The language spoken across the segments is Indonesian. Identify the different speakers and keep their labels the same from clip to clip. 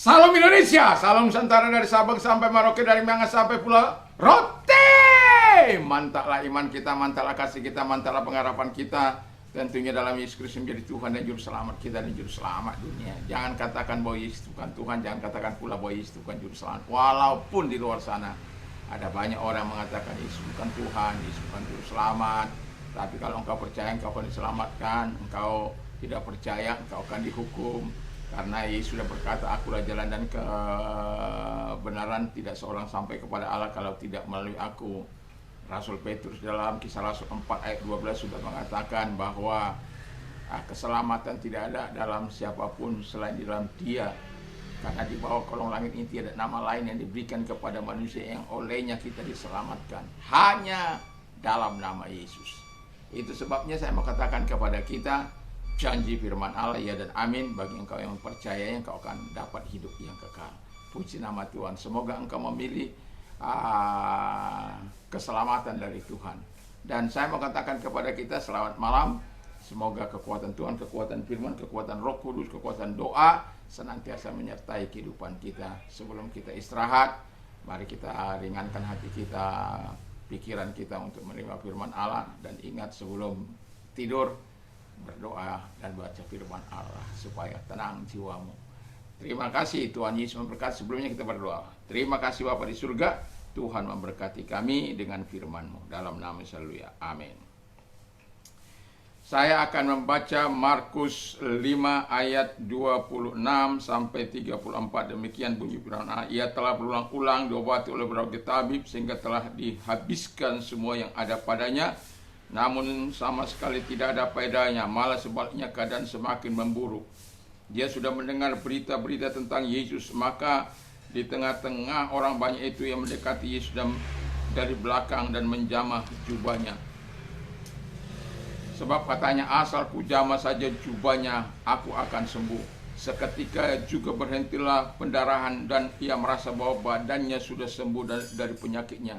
Speaker 1: Salam Indonesia, salam Nusantara dari Sabang sampai Merauke, dari Miangas sampai Pulau Rote. Mantaplah iman kita, mantaplah kasih kita, mantaplah pengharapan kita. Tentunya dalam Yesus Kristus menjadi Tuhan dan Juru Selamat kita dan Juru Selamat dunia. Jangan katakan bahwa Yesus bukan Tuhan, jangan katakan pula bahwa Yesus bukan Juru Selamat. Walaupun di luar sana ada banyak orang mengatakan Yesus bukan Tuhan, Yesus bukan Juru Selamat. Tapi kalau engkau percaya engkau akan diselamatkan, engkau tidak percaya engkau akan dihukum. Karena Yesus sudah berkata, akulah jalan dan kebenaran, tidak seorang sampai kepada Allah kalau tidak melalui aku. Rasul Petrus dalam Kisah Rasul 4 ayat 12 sudah mengatakan bahwa keselamatan tidak ada dalam siapapun selain di dalam Dia. Karena di bawah kolong langit ini tidak ada nama lain yang diberikan kepada manusia yang olehnya kita diselamatkan. Hanya dalam nama Yesus. Itu sebabnya saya mau katakan kepada kita, janji firman Allah ya dan amin. Bagi engkau yang percaya, engkau akan dapat hidup yang kekal. Puji nama Tuhan. Semoga engkau memilih keselamatan dari Tuhan. Dan saya mau katakan kepada kita selamat malam. Semoga kekuatan Tuhan, kekuatan firman, kekuatan Roh Kudus, kekuatan doa senantiasa menyertai kehidupan kita. Sebelum kita istirahat, mari kita ringankan hati kita, pikiran kita untuk menerima firman Allah. Dan ingat sebelum tidur, berdoa dan baca firman Allah supaya tenang jiwamu. Terima kasih Tuhan Yesus memberkati. Sebelumnya kita berdoa. Terima kasih Bapa di surga, Tuhan memberkati kami dengan firman-Mu. Dalam nama Yesus, haleluya. Amin. Saya akan membaca Markus 5 ayat 26 sampai 34. Demikian bunyi firman Allah. Ia telah berulang-ulang diobati oleh berbagai tabib sehingga telah dihabiskan semua yang ada padanya. Namun sama sekali tidak ada faedahnya, malah sebaliknya keadaan semakin memburuk. Dia sudah mendengar berita-berita tentang Yesus, maka di tengah-tengah orang banyak itu yang mendekati Yesus dari belakang dan menjamah jubahnya. Sebab katanya, asal ku jamah saja jubahnya, aku akan sembuh. Seketika juga berhentilah pendarahan dan ia merasa bahwa badannya sudah sembuh dari penyakitnya.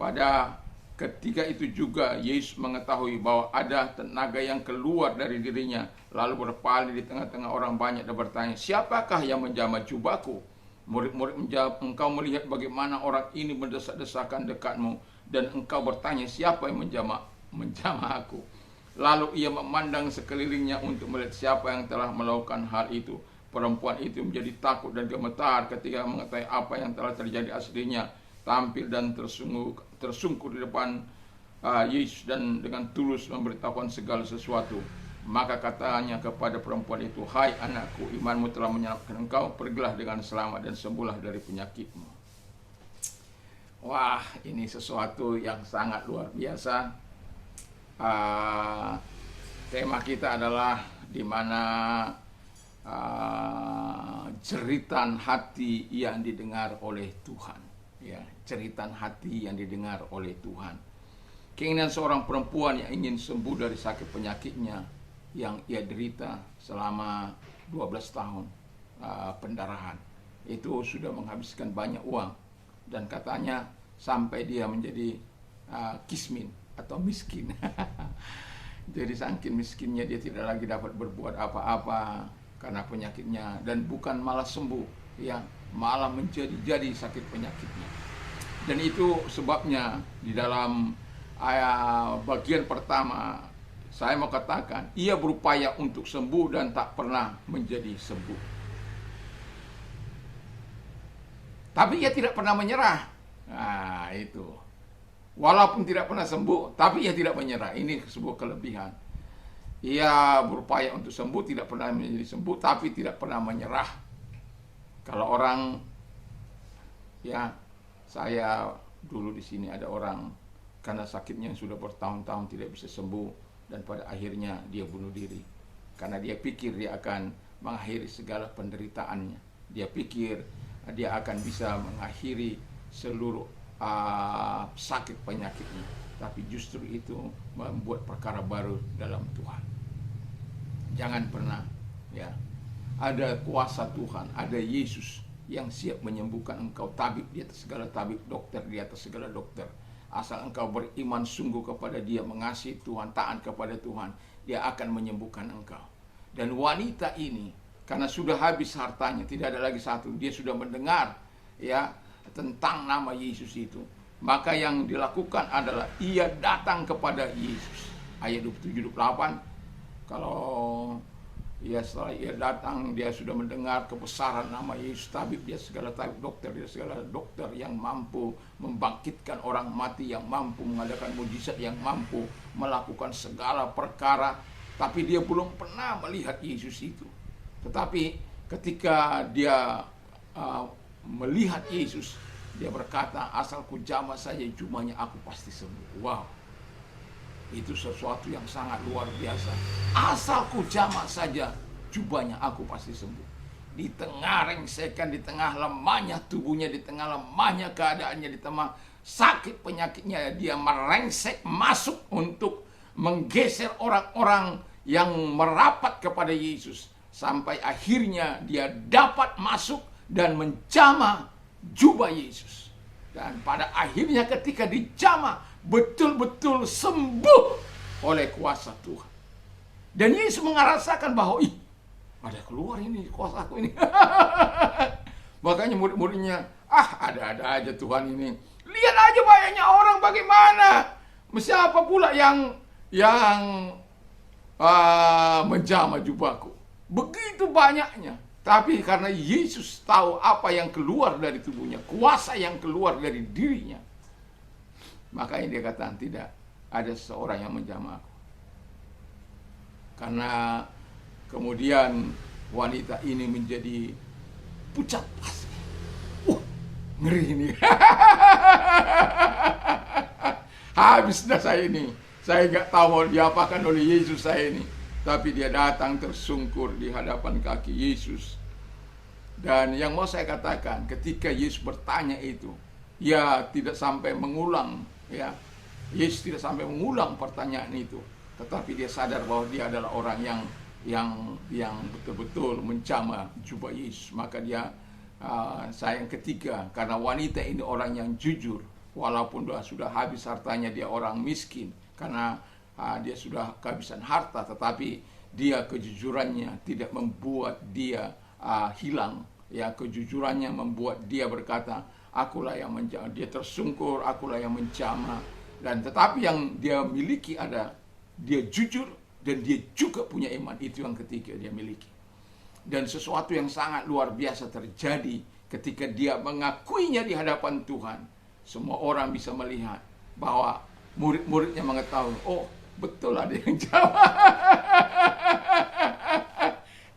Speaker 1: Pada ketika itu juga Yesus mengetahui bahwa ada tenaga yang keluar dari dirinya, lalu berpaling di tengah-tengah orang banyak dan bertanya, siapakah yang menjamah jubahku? Murid-murid menjawab, engkau melihat bagaimana orang ini mendesak-desakan dekatmu, dan engkau bertanya, siapa yang menjamah aku? Lalu ia memandang sekelilingnya untuk melihat siapa yang telah melakukan hal itu. Perempuan itu menjadi takut dan gemetar ketika mengetahui apa yang telah terjadi aslinya. Tampil dan tersungkur di depan Yesus dan dengan tulus memberitahukan segala sesuatu. Maka katanya kepada perempuan itu, hai anakku, imanmu telah menyelamatkan engkau, pergilah dengan selamat dan sembuhlah dari penyakitmu. Wah, ini sesuatu yang sangat luar biasa. Tema kita adalah di mana jeritan hati yang didengar oleh Tuhan. Ya, jeritan hati yang didengar oleh Tuhan. Keinginan seorang perempuan yang ingin sembuh dari sakit penyakitnya yang ia derita selama 12 tahun pendarahan. Itu sudah menghabiskan banyak uang. Dan katanya sampai dia menjadi kismin atau miskin. Jadi saking miskinnya dia tidak lagi dapat berbuat apa-apa karena penyakitnya. Dan bukan malah sembuh, ya, malah menjadi sakit penyakitnya. Dan itu sebabnya di dalam bagian pertama saya mau katakan, ia berupaya untuk sembuh dan tak pernah menjadi sembuh. Tapi ia tidak pernah menyerah. Nah, itu. Walaupun tidak pernah sembuh, tapi ia tidak menyerah. Ini sebuah kelebihan. Ia berupaya untuk sembuh, tidak pernah menjadi sembuh, tapi tidak pernah menyerah. Kalau orang, ya, saya dulu di sini ada orang karena sakitnya yang sudah bertahun-tahun tidak bisa sembuh, dan pada akhirnya dia bunuh diri karena dia pikir dia akan mengakhiri segala penderitaannya. Dia pikir dia akan bisa mengakhiri seluruh sakit penyakitnya, tapi justru itu membuat perkara baru dalam Tuhan. Jangan pernah, ya, ada kuasa Tuhan, ada Yesus yang siap menyembuhkan engkau. Tabib di atas segala tabib, dokter di atas segala dokter. Asal engkau beriman sungguh kepada Dia, mengasihi Tuhan, taat kepada Tuhan, Dia akan menyembuhkan engkau. Dan wanita ini karena sudah habis hartanya, tidak ada lagi satu. Dia sudah mendengar ya tentang nama Yesus itu. Maka yang dilakukan adalah ia datang kepada Yesus. Ayat 27-28. Kalau ya setelah ia datang, dia sudah mendengar kebesaran nama Yesus, tabib dia segala tabib, dokter dia segala dokter, yang mampu membangkitkan orang mati, yang mampu mengadakan mujizat, yang mampu melakukan segala perkara. Tapi dia belum pernah melihat Yesus itu. Tetapi ketika dia melihat Yesus, dia berkata, asal ku jamah saja jubahnya aku pasti sembuh. Wow, itu sesuatu yang sangat luar biasa. Asal ku jamah saja jubahnya aku pasti sembuh. Di tengah rengsekan, di tengah lemahnya tubuhnya, di tengah lemahnya keadaannya, di tengah sakit penyakitnya, dia merengsek masuk untuk menggeser orang-orang yang merapat kepada Yesus. Sampai akhirnya dia dapat masuk dan menjamah jubah Yesus. Dan pada akhirnya ketika dijamah, betul-betul sembuh oleh kuasa Tuhan. Dan Yesus merasakan bahwa ada keluar ini kuasa aku ini. Makanya murid-muridnya, ada-ada aja Tuhan ini. Lihat aja banyaknya orang bagaimana. Siapa pula yang menjamah jubahku. Begitu banyaknya. Tapi karena Yesus tahu apa yang keluar dari tubuhnya, kuasa yang keluar dari dirinya, makanya dia katakan tidak ada seorang yang menjamah aku. Karena kemudian wanita ini menjadi pucat pasti. Ngeri ini. Habis dah saya ini. Saya nggak tahu mau diapakan oleh Yesus saya ini. Tapi dia datang tersungkur di hadapan kaki Yesus. Dan yang mau saya katakan, ketika Yesus bertanya itu, ya tidak sampai mengulang, ya. Yesus tidak sampai mengulang pertanyaan itu, tetapi dia sadar bahwa dia adalah orang yang betul-betul menjamah jubah Yesus. Maka dia sayang ketiga, karena wanita ini orang yang jujur, walaupun sudah habis hartanya, dia orang miskin, karena dia sudah kehabisan harta, tetapi dia kejujurannya tidak membuat dia hilang. Ya, kejujurannya membuat dia berkata, akulah yang menjamah. Dia tersungkur, akulah yang menjamah. Dan tetapi yang dia miliki ada, dia jujur dan dia juga punya iman. Itu yang ketiga dia miliki. Dan sesuatu yang sangat luar biasa terjadi ketika dia mengakuinya di hadapan Tuhan. Semua orang bisa melihat bahwa murid-muridnya mengetahui, oh betul ada yang jawab.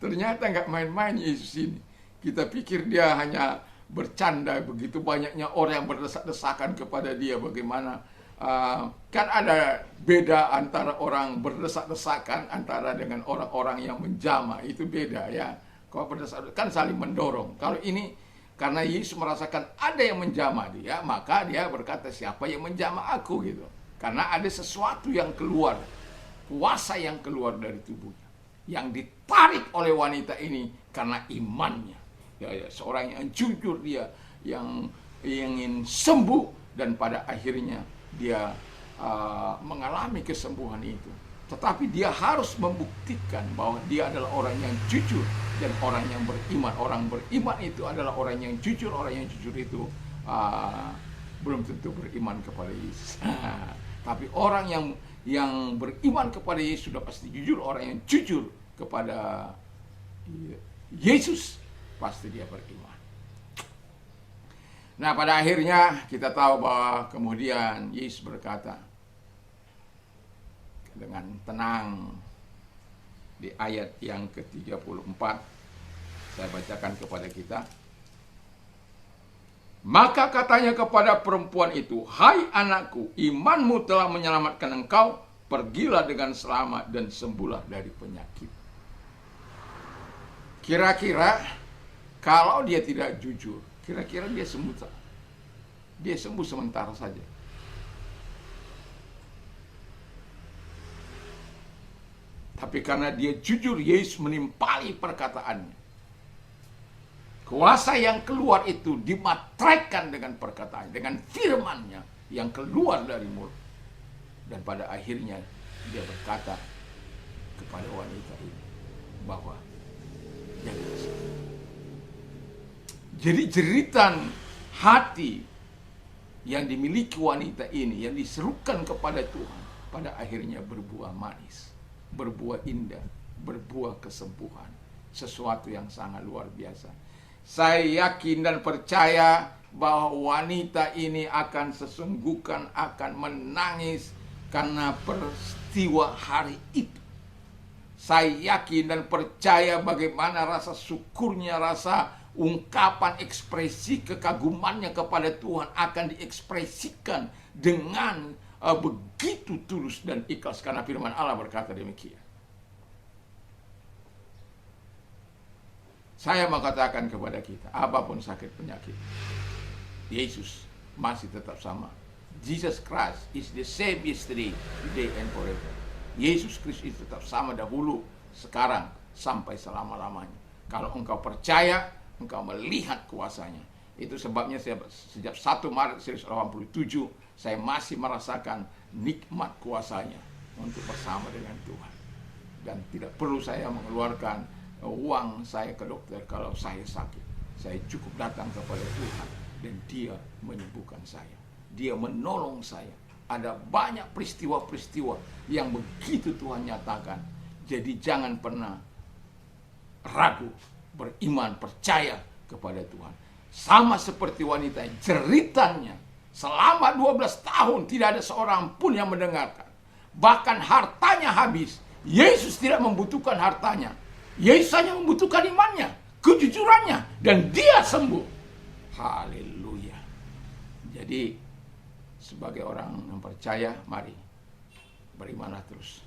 Speaker 1: Ternyata nggak main-main Yesus ini. Kita pikir dia hanya bercanda, begitu banyaknya orang yang berdesak-desakan kepada dia. Bagaimana kan ada beda antara orang berdesak-desakan antara dengan orang-orang yang menjamah, itu beda ya. Kalau berdesak kan saling mendorong. Kalau ini karena Yesus merasakan ada yang menjamah dia, maka dia berkata, siapa yang menjamah aku gitu. Karena ada sesuatu yang keluar, kuasa yang keluar dari tubuhnya, yang ditarik oleh wanita ini karena imannya. Ya, seorang yang jujur, dia yang ingin sembuh, dan pada akhirnya dia mengalami kesembuhan itu. Tetapi dia harus membuktikan bahwa dia adalah orang yang jujur dan orang yang beriman. Orang beriman itu adalah orang yang jujur. Orang yang jujur itu belum tentu beriman kepada Yesus. Tapi orang yang beriman kepada Yesus sudah pasti jujur. Orang yang jujur kepada Yesus pasti dia beriman. Nah, pada akhirnya kita tahu bahwa kemudian Yesus berkata dengan tenang di ayat yang ke-34. Saya bacakan kepada kita. Maka katanya kepada perempuan itu, hai anakku, imanmu telah menyelamatkan engkau, pergilah dengan selamat dan sembuhlah dari penyakit. Kira-kira kalau dia tidak jujur, kira-kira dia sembuh sementara saja. Tapi karena dia jujur, Yesus menimpali perkataannya. Kuasa yang keluar itu dimateraikan dengan perkataan, dengan firman-Nya yang keluar dari mulut. Dan pada akhirnya dia berkata kepada wanita ini bahwa Jangan sedih. Jadi jeritan hati yang dimiliki wanita ini, yang diserukan kepada Tuhan, pada akhirnya berbuah manis, berbuah indah, berbuah kesembuhan. Sesuatu yang sangat luar biasa. Saya yakin dan percaya bahwa wanita ini akan sesungguhkan akan menangis karena peristiwa hari itu. Saya yakin dan percaya bagaimana rasa syukurnya, rasa ungkapan ekspresi kekagumannya kepada Tuhan akan diekspresikan dengan begitu tulus dan ikhlas, karena firman Allah berkata demikian. Saya mau katakan kepada kita, apapun sakit penyakit, Yesus masih tetap sama. Jesus Christ is the same yesterday, today and forever. Yesus Kristus tetap sama dahulu, sekarang, sampai selama-lamanya. Kalau engkau percaya, engkau melihat kuasanya. Itu sebabnya saya sejak 1 Maret 1987 saya masih merasakan nikmat kuasanya untuk bersama dengan Tuhan. Dan tidak perlu saya mengeluarkan uang saya ke dokter kalau saya sakit. Saya cukup datang kepada Tuhan dan Dia menyembuhkan saya. Dia menolong saya. Ada banyak peristiwa-peristiwa yang begitu Tuhan nyatakan. Jadi jangan pernah ragu, beriman, percaya kepada Tuhan. Sama seperti wanita, jeritannya selama 12 tahun tidak ada seorang pun yang mendengarkan. Bahkan hartanya habis. Yesus tidak membutuhkan hartanya. Yesus hanya membutuhkan imannya, kejujurannya, dan dia sembuh. Haleluya. Jadi sebagai orang yang percaya, mari berimanlah terus.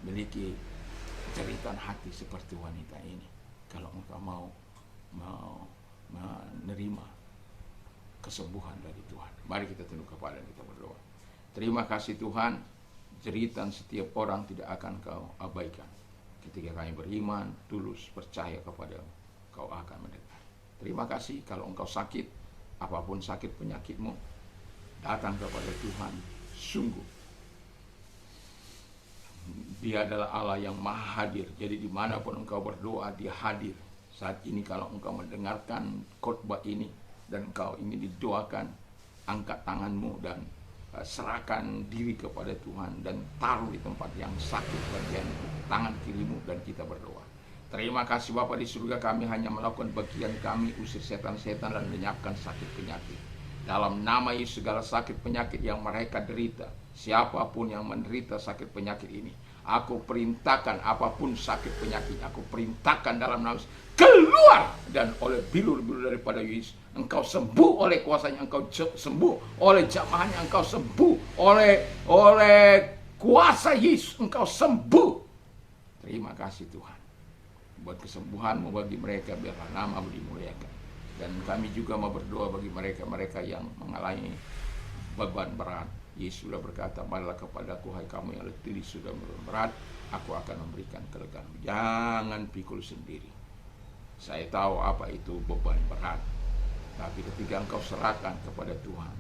Speaker 1: Miliki jeritan hati seperti wanita ini. Kalau engkau mau menerima kesembuhan dari Tuhan. Mari kita tunduk kepala dan kita berdoa. Terima kasih Tuhan, jeritan setiap orang tidak akan kau abaikan. Ketika kami beriman, tulus, percaya kepada kau akan mendengar. Terima kasih kalau engkau sakit, apapun sakit penyakitmu, datang kepada Tuhan. Sungguh Dia adalah Allah yang maha hadir. Jadi dimanapun engkau berdoa, Dia hadir. Saat ini kalau engkau mendengarkan khotbah ini dan engkau ingin didoakan, angkat tanganmu dan serahkan diri kepada Tuhan dan taruh di tempat yang sakit bagian tangan kirimu dan kita berdoa. Terima kasih Bapa di surga, kami hanya melakukan bagian kami, usir setan-setan dan lenyapkan sakit penyakit. Dalam nama Yesus, segala sakit penyakit yang mereka derita, siapapun yang menderita sakit penyakit ini, aku perintahkan apapun sakit penyakit, aku perintahkan dalam nama Yesus, keluar, dan oleh bilur-bilur daripada Yesus, engkau sembuh oleh kuasanya, engkau sembuh oleh jamahannya, engkau sembuh oleh kuasa Yesus, engkau sembuh. Terima kasih Tuhan buat kesembuhanmu bagi mereka, biarlah nama-Mu dimuliakan. Dan kami juga mau berdoa bagi mereka-mereka yang mengalami beban berat. Yesus sudah berkata, marilah kepadaku hai kamu yang letih sudah berat, aku akan memberikan kelegaan. Jangan pikul sendiri. Saya tahu apa itu beban berat, tapi ketika engkau serahkan kepada Tuhan,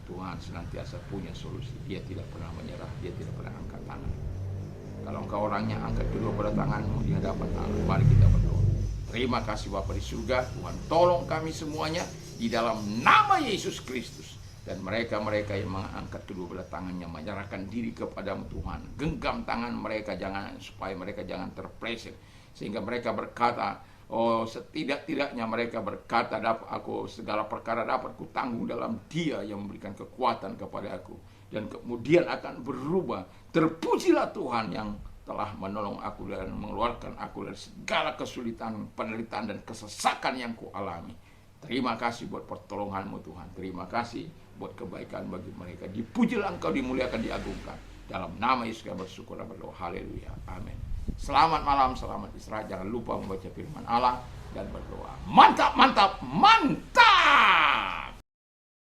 Speaker 1: Tuhan senantiasa punya solusi. Dia tidak pernah menyerah, Dia tidak pernah angkat tangan. Kalau engkau orangnya, angkat kedua pada tanganmu di hadapan Allah. Mari kita berdoa. Terima kasih Bapa di surga, Tuhan tolong kami semuanya di dalam nama Yesus Kristus. Dan mereka-mereka yang mengangkat kedua belah tangannya, menyerahkan diri kepadamu Tuhan. Genggam tangan mereka supaya mereka jangan terpleset. Sehingga mereka berkata, oh setidak-tidaknya mereka berkata, aku segala perkara dapat ku tanggung dalam Dia yang memberikan kekuatan kepada aku. Dan kemudian akan berubah. Terpujilah Tuhan yang telah menolong aku dan mengeluarkan aku dari segala kesulitan, penderitaan dan kesesakan yang kualami. Terima kasih buat pertolonganmu Tuhan. Terima kasih buat kebaikan bagi mereka. Dipujilah Engkau, dimuliakan, diagungkan. Dalam nama Yesus kami bersyukur dan berdoa. Haleluya. Amin. Selamat malam, selamat istirahat. Jangan lupa membaca firman Allah dan berdoa. Mantap, mantap, mantap.